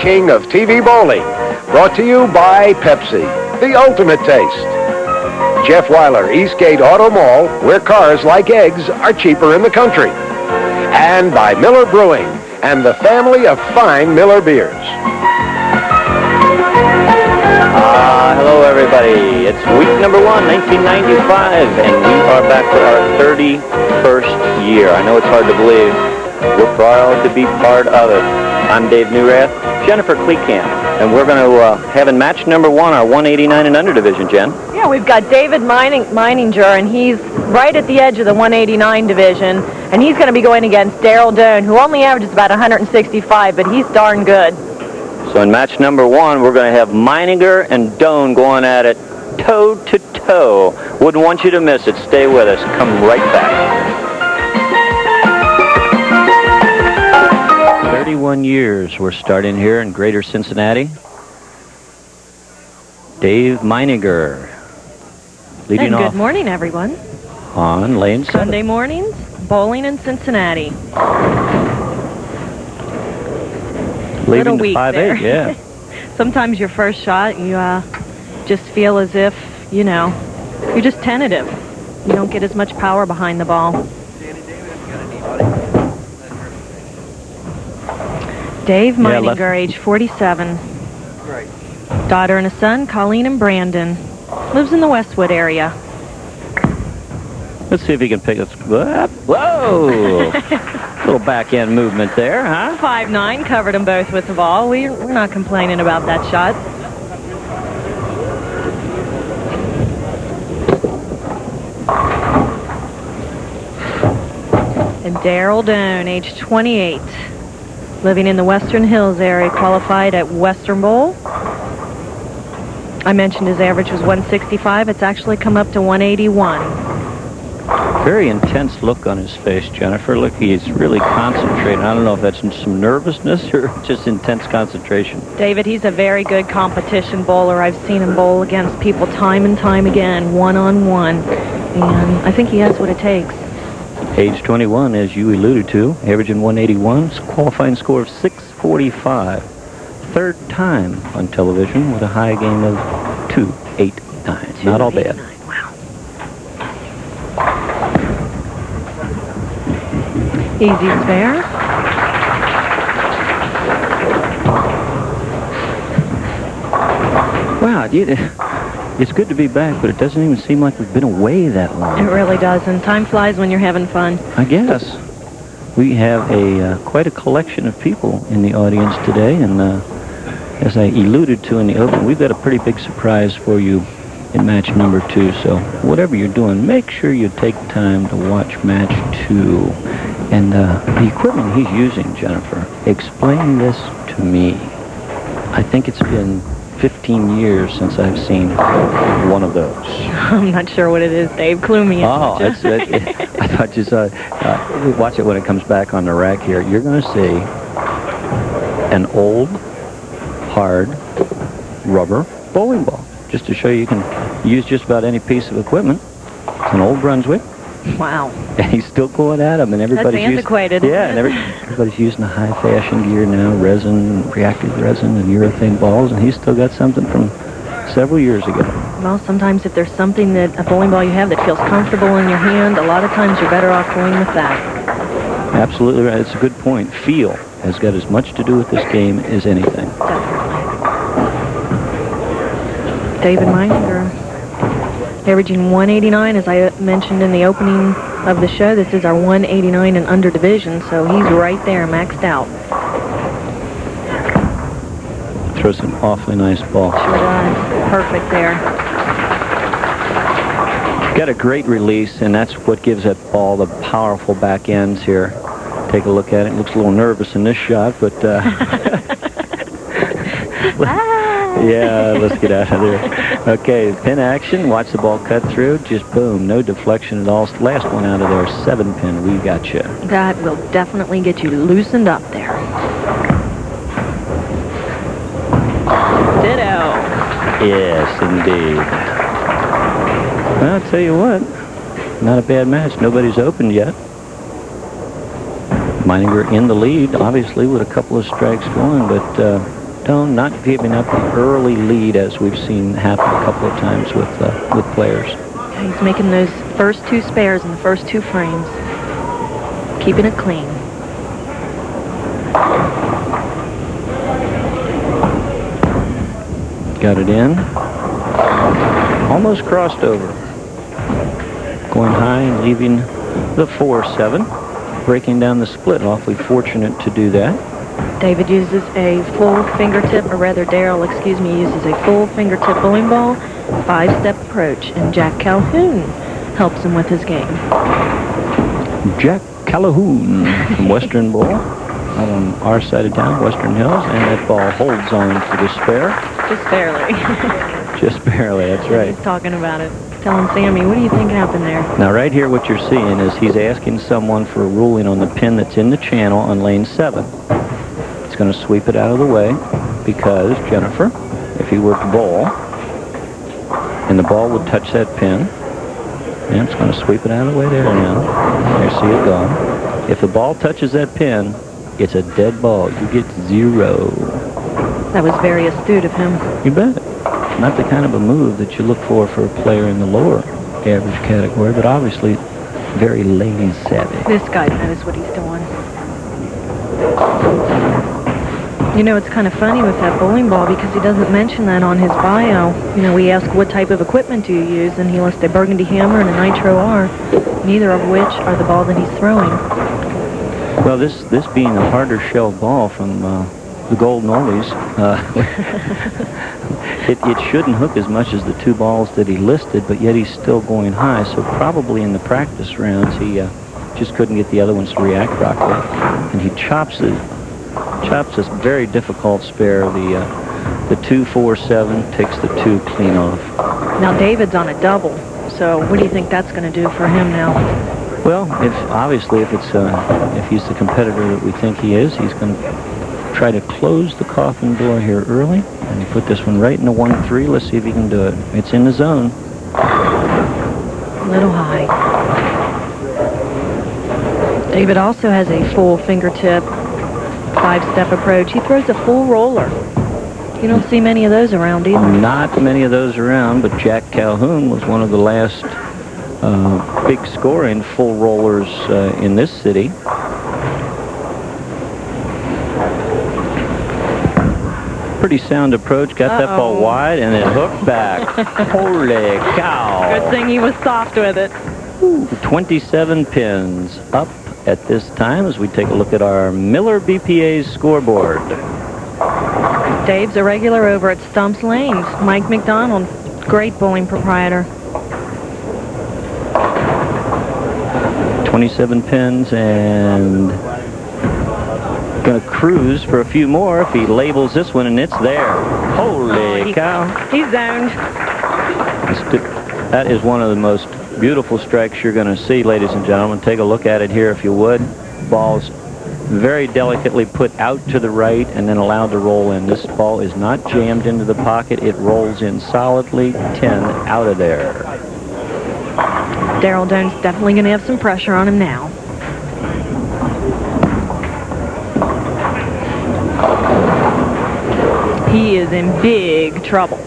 king of TV bowling. Brought to you by Pepsi, the ultimate taste. Jeff Weiler, Eastgate Auto Mall, where cars like eggs are cheaper in the country. And by Miller Brewing and the family of fine Miller beers. Hello, everybody. It's week number 1, 1995, and we are back for our 31st year. I know it's hard to believe. We're proud to be part of it. I'm Dave Newrath, Jennifer Kleekamp, and we're going to have in match number 1 our 189 and under division, Jen. Yeah, we've got David Meininger, and he's right at the edge of the 189 division, and he's going to be going against Darryl Doane, who only averages about 165, but he's darn good. So in match number 1, we're going to have Meininger and Doane going at it toe-to-toe. Wouldn't want you to miss it. Stay with us. Come right back. 31 years we're starting here in Greater Cincinnati. Dave Meininger leading off. Good morning, everyone. On lane 7. Sunday mornings, bowling in Cincinnati. Leaving the weak 5-8, there. yeah. Sometimes your first shot, you just feel as if, you know, you're just tentative. You don't get as much power behind the ball. Dave Meininger, age 47. Right. Daughter and a son, Colleen and Brandon. Lives in the Westwood area. Let's see if he can pick us up. Whoa! Little back end movement there, huh? 5'9", covered them both with the ball. We're not complaining about that shot. And Darryl Doane, age 28. Living in the Western Hills area, qualified at Western Bowl. I mentioned his average was 165. It's actually come up to 181. Very intense look on his face, Jennifer. Look, he's really concentrating. I don't know if that's some nervousness or just intense concentration. David, he's a very good competition bowler. I've seen him bowl against people time and time again, one-on-one. And I think he has what it takes. Age 21, as you alluded to, averaging 181, qualifying score of 645. Third time on television with a high game of 289. Not all bad. Wow. Easy spare. Wow, it's good to be back, but it doesn't even seem like we've been away that long. It really does, and time flies when you're having fun. I guess. We have quite a collection of people in the audience today, and as I alluded to in the open, we've got a pretty big surprise for you in match number 2. So whatever you're doing, make sure you take time to watch match 2. And the equipment he's using, Jennifer, explain this to me. I think it's been 15 years since I've seen one of those. I'm not sure what it is, Dave. Clue me in. Oh, I thought you saw. Watch it when it comes back on the rack here. You're going to see an old, hard, rubber bowling ball. Just to show you can use just about any piece of equipment. It's an old Brunswick. Wow. And he's still going at them, and everybody's That's antiquated. Yeah, and everybody's using the high-fashion gear now, resin, reactive resin, and urethane balls, and he's still got something from several years ago. Well, sometimes if there's something a bowling ball you have that feels comfortable in your hand, a lot of times you're better off going with that. Absolutely right. It's a good point. Feel has got as much to do with this game as anything. Definitely. David Meininger, averaging 189, as I mentioned in the opening of the show. This is our 189 and under division, so he's right there, maxed out. Throws an awfully nice ball. Sure does. Perfect there. Got a great release, and that's what gives that ball the powerful back ends here. Take a look at it. It looks a little nervous in this shot, but yeah, let's get out of there. Okay, pin action. Watch the ball cut through. Just boom, no deflection at all. Last one out of there, 7-pin. We got you. That will definitely get you loosened up there. Ditto. Yes, indeed. Well, I'll tell you what, not a bad match. Nobody's opened yet. Meininger in the lead, obviously, with a couple of strikes going, but Doane not giving up the early lead as we've seen happen a couple of times with players. He's making those first 2 spares in the first 2 frames. Keeping it clean. Got it in. Almost crossed over. Going high and leaving the 4-7. Breaking down the split. Awfully fortunate to do that. David uses a full fingertip, or rather Darryl, excuse me, uses a full fingertip bowling ball, 5-step approach, and Jack Calhoun helps him with his game. Jack Calhoun from Western Bowl, out on our side of town, Western Hills, and that ball holds on for the spare. Just barely. Just barely, that's right. He's talking about it. Telling Sammy, what do you think happened there? Now right here what you're seeing is he's asking someone for a ruling on the pin that's in the channel on lane 7. It's going to sweep it out of the way because, Jennifer, if he were to bowl and the ball would touch that pin, and it's going to sweep it out of the way there now. There, see it gone. If the ball touches that pin, it's a dead ball. You get 0. That was very astute of him. You bet. Not the kind of a move that you look for a player in the lower average category, but obviously very lane savvy. This guy knows what he's doing. You know, it's kind of funny with that bowling ball because he doesn't mention that on his bio. You know, we ask what type of equipment do you use, and he lists a Burgundy hammer and a Nitro R, neither of which are the ball that he's throwing. Well, this being a harder shell ball from the Golden Oldies, it shouldn't hook as much as the 2 balls that he listed, but yet he's still going high. So probably in the practice rounds, he just couldn't get the other ones to react properly, and he chops this very difficult spare. The 2-4-7 takes the 2 clean off. Now David's on a double, so what do you think that's going to do for him now? Well, if he's the competitor that we think he is, he's going to try to close the coffin door here early, and he put this one right in the 1-3. Let's see if he can do it. It's in the zone. A little high. David also has a full fingertip 5-step approach. He throws a full roller. You don't see many of those around either. Not many of those around, but Jack Calhoun was one of the last big scoring full rollers in this city. Pretty sound approach. Got that ball wide and then hooked back. Holy cow. Good thing he was soft with it. 27 pins up at this time as we take a look at our Miller BPA scoreboard. Dave's a regular over at Stumps Lanes. Mike McDonald, great bowling proprietor. 27 pins and going to cruise for a few more if he labels this one, and it's there. Holy cow. He's zoned. That is one of the most beautiful strikes you're going to see, ladies and gentlemen. Take a look at it here if you would. Ball's very delicately put out to the right and then allowed to roll in. This ball is not jammed into the pocket. It rolls in solidly 10 out of there. Darryl Doane's definitely going to have some pressure on him now. He is in big trouble.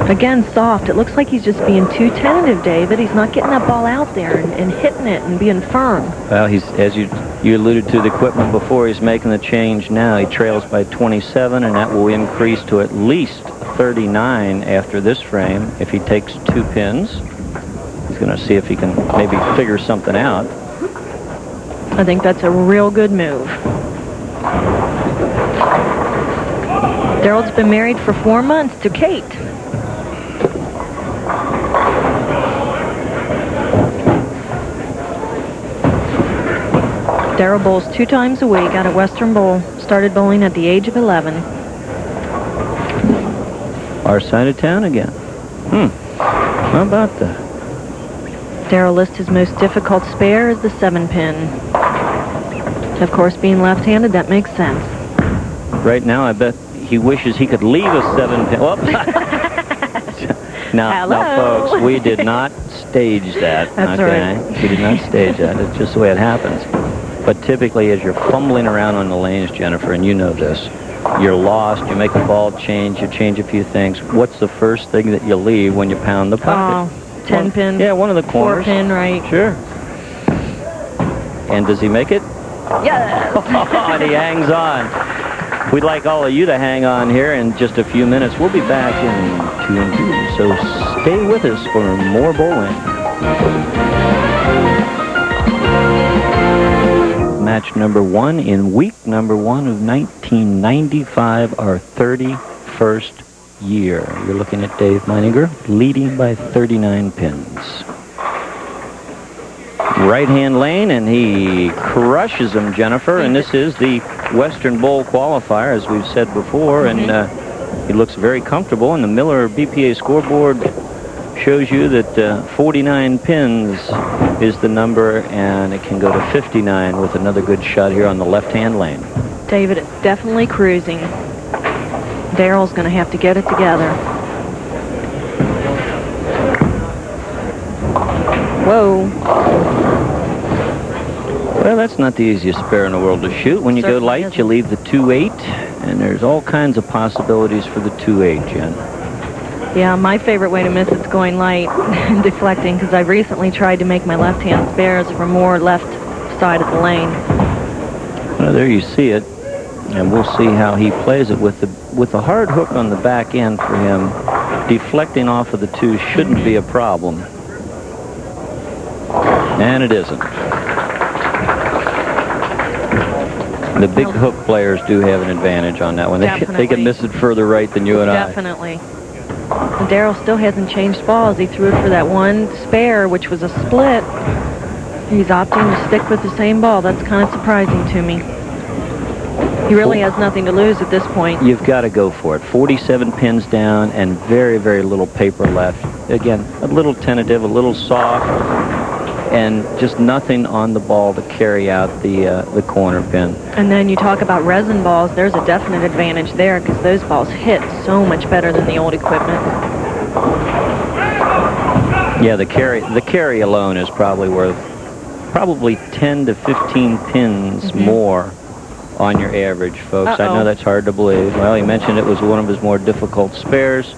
Again, soft. It looks like he's just being too tentative, David. He's not getting that ball out there and hitting it and being firm. Well, he's, as you alluded to the equipment before, he's making the change now. He trails by 27, and that will increase to at least 39 after this frame if he takes 2 pins. He's going to see if he can maybe figure something out. I think that's a real good move. Darryl's been married for 4 months to Kate. Darryl bowls 2 times a week out at Western Bowl. Started bowling at the age of 11. Our side of town again. How about that? Darryl lists his most difficult spare as the 7-pin. Of course, being left-handed, that makes sense. Right now, I bet he wishes he could leave a 7-pin. Whoops. Now, folks, we did not stage that. That's okay? right. We did not stage that. It's just the way it happens. But typically, as you're fumbling around on the lanes, Jennifer, and you know this, you're lost, you make a ball change, you change a few things. What's the first thing that you leave when you pound the pocket? 10 pin. Yeah, one of the corners. 4 pin, right. Sure. And does he make it? Yes. And he hangs on. We'd like all of you to hang on here in just a few minutes. We'll be back in 2 and 2, so stay with us for more bowling. Match number 1 in week number 1 of 1995, our 31st year. You're looking at Dave Meininger, leading by 39 pins. Right-hand lane, and he crushes him, Jennifer, and this is the Western Bowl qualifier, as we've said before, and he looks very comfortable, and the Miller BPA scoreboard shows you that 49 pins is the number, and it can go to 59 with another good shot here on the left-hand lane. David is definitely cruising. Darryl's going to have to get it together. Whoa. Well, that's not the easiest spare in the world to shoot. When you go light, you leave the 2-8, and there's all kinds of possibilities for the 2-8, Jen. Yeah, my favorite way to miss it's going light and deflecting, because I've recently tried to make my left-hand spares for more left side of the lane. Well, there you see it, and we'll see how he plays it with the hard hook on the back end for him. Deflecting off of the 2 shouldn't be a problem, and it isn't. The big hook players do have an advantage on that one. They can miss it further right than you and Definitely. And Darryl still hasn't changed balls. He threw it for that one spare, which was a split. He's opting to stick with the same ball. That's kind of surprising to me. He really has nothing to lose at this point. You've got to go for it. 47 pins down and very, very little paper left. Again, a little tentative, a little soft, and just nothing on the ball to carry out the corner pin. And then you talk about resin balls. There's a definite advantage there, because those balls hit so much better than the old equipment. Yeah, the carry alone is probably worth 10 to 15 pins more on your average, folks. I know that's hard to believe. Well, he mentioned it was one of his more difficult spares,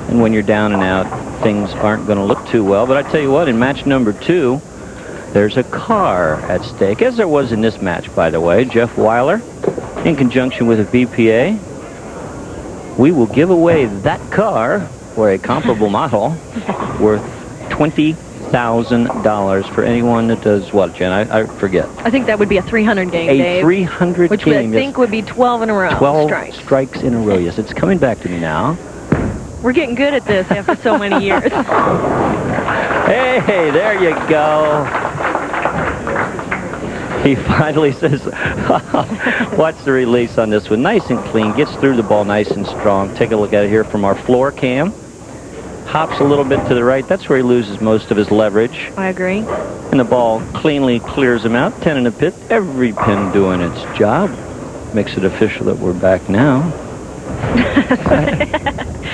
and when you're down and out, things aren't going to look too well. But I tell you what, in match number 2, there's a car at stake, as there was in this match, by the way. Jeff Weiler, in conjunction with a BPA, we will give away that car, or a comparable model, worth $20,000 for anyone that does what, Jen? I forget. I think that would be a 300 game, Dave. 300 which game. I think would be 12 in a row. 12 strikes in a row, yes. It's coming back to me now. We're getting good at this after so many years. Hey, there you go. He finally says, watch the release on this one. Nice and clean. Gets through the ball nice and strong. Take a look at it here from our floor cam. Hops a little bit to the right. That's where he loses most of his leverage. I agree. And the ball cleanly clears him out. 10 in the pit. Every pin doing its job. Makes it official that we're back now.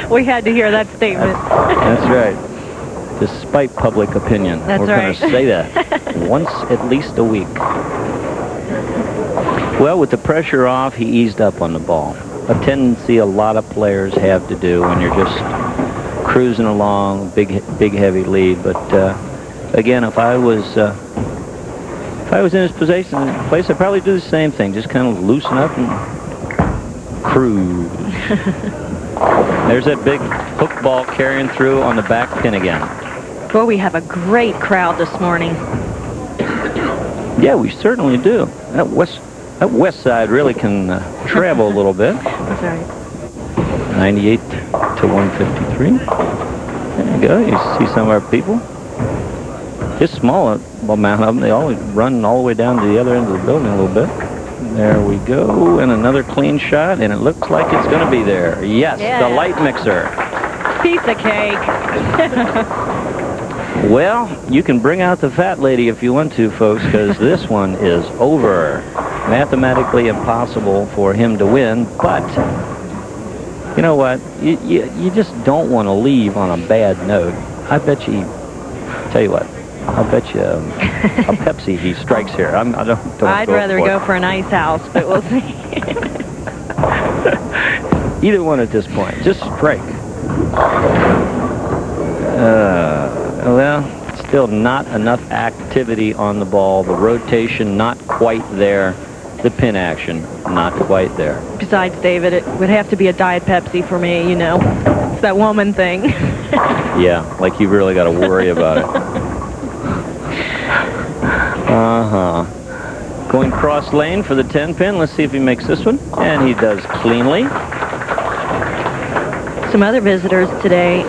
We had to hear that statement. That's right. Despite public opinion. That's We're going to say that once at least a week. Well, with the pressure off, he eased up on the ball. A tendency a lot of players have to do when you're just cruising along, big heavy lead. But again, if I was in his place, I'd probably do the same thing. Just kind of loosen up and cruise. There's that big hook ball carrying through on the back pin again. Well, we have a great crowd this morning. Yeah, we certainly do. That west side really can travel a little bit. That's right. 98 to 153. There you go. You see some of our people. Just small amount of them. They all run all the way down to the other end of the building a little bit. There we go. And another clean shot, and it looks like it's going to be there. Yes, yeah. The light mixer. Piece of cake. Well, you can bring out the fat lady if you want to, folks, because this one is over. Mathematically impossible for him to win, but you know what? You just don't want to leave on a bad note. I bet you, tell you what, I'll bet you a Pepsi he strikes here. I'd rather go for an ice house, but we'll see. Either one at this point. Just strike. Well, still not enough activity on the ball. The rotation not quite there. The pin action not quite there. Besides, David, it would have to be a Diet Pepsi for me, you know. It's that woman thing. Yeah, like you really got to worry about it. Uh-huh. Going cross lane for the 10-pin. Let's see if he makes this one. And he does cleanly. Some other visitors today,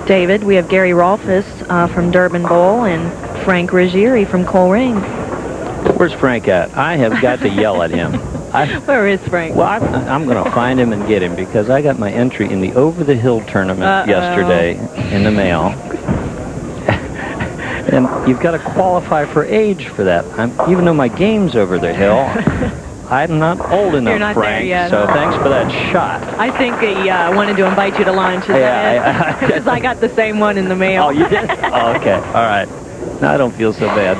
David. We have Gary Rolfus from Durban Bowl and Frank Ruggieri from Coleraine. Where's Frank at? I have got to yell at him. Where is Frank? Well, I'm going to find him and get him because I got my entry in the Over the Hill tournament yesterday in the mail. And you've got to qualify for age for that. Even though my game's over the hill, I'm not old enough, You're not Frank. there yet, so huh? thanks for that shot. I think he wanted to invite you to lunch. Is that it? Because I got the same one in the mail. Oh, you did? Oh, okay. All right. Now I don't feel so bad.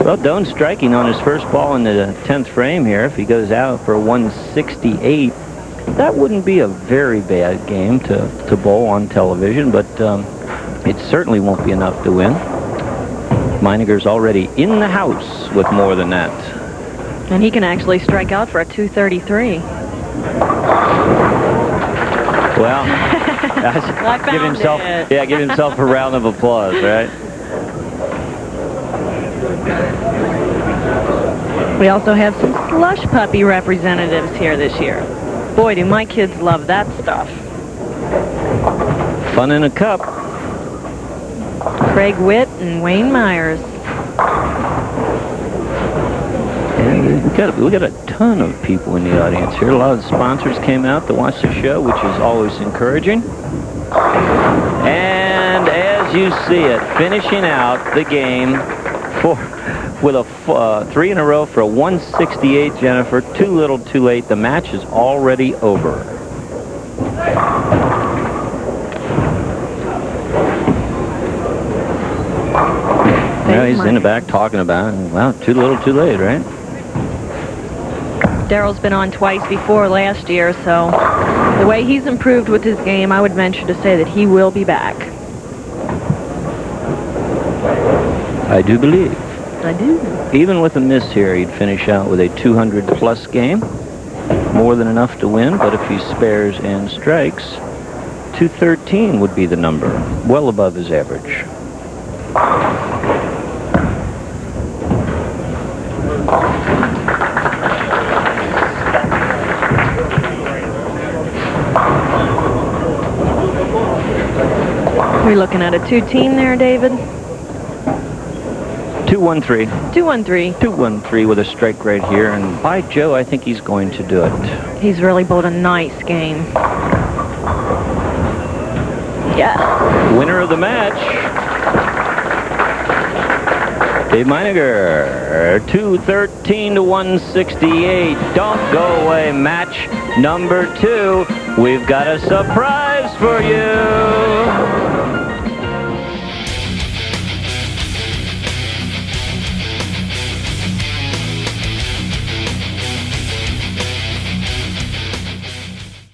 Well, Doane striking on his first ball in the 10th frame here. If he goes out for a 168, that wouldn't be a very bad game to bowl on television, but it certainly won't be enough to win. Meininger's already in the house with more than that. And he can actually strike out for a 233. Well, give himself a round of applause, right? We also have some slush puppy representatives here this year. Boy, do my kids love that stuff. Fun in a cup. Craig Witt and Wayne Myers. And we got a ton of people in the audience here. A lot of sponsors came out to watch the show, which is always encouraging. And as you see it, finishing out the game with a 3 in a row for a 168, Jennifer. Too little, too late. The match is already over. Well, he's in the back talking about it. Well, too little, too late, right? Darryl's been on twice before last year, so the way he's improved with his game, I would venture to say that he will be back. I do believe. I do. Even with a miss here, he'd finish out with a 200-plus game. More than enough to win, but if he spares and strikes, 213 would be the number. Well above his average. We're looking at a 2-team there, David. 213. 213. 213 with a strike right here, and by Joe, I think he's going to do it. He's really bowled a nice game. Yeah. Winner of the match, Dave Meininger, 213 to 168. Don't go away. Match number 2. We've got a surprise for you.